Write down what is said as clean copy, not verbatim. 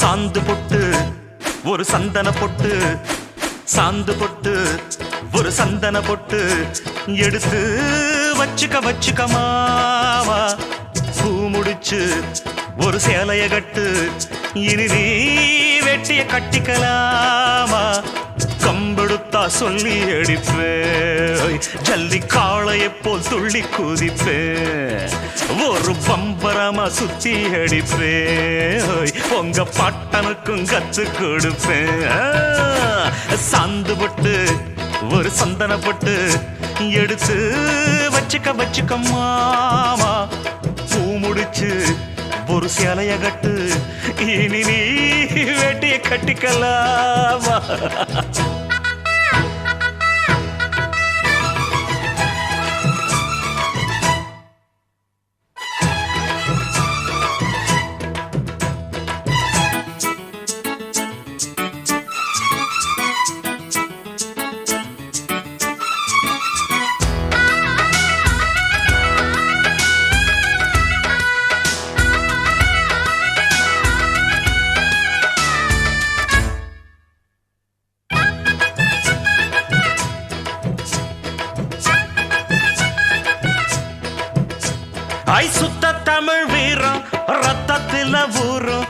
சாந்து பொட்டு ஒரு சந்தன பொட்டு, சாந்து பொட்டு ஒரு சந்தன பொட்டு எடுத்து வச்சுக்க வச்சுக்க மாமா. பூ முடிச்சு ஒரு சேலைய கட்டு, இனி நீ வெட்டிய கட்டிக்கலாமா. கம்பெடுத்தா சொல்லி அடிப்பேன், ஜல்லி காளையை போல் துள்ளி குதிப்பேன், ஒரு பம்பரமா சுத்தி அடிப்பேன், உங்க பாட்டனுக்கும் கத்து கொடுப்பேன். சாந்து பொட்டு ஒரு சந்தன பொட்டு எடுத்து வச்சுக்க வச்சுக்க மாமா. பூ முடிச்சு ஒரு சேலைய கட்டு, இனி நீ வேட்டிய கட்டிக்கலாமா. ஐ சுத்த தமிழ் வீரம் ரத்தத்தில ஊரும்,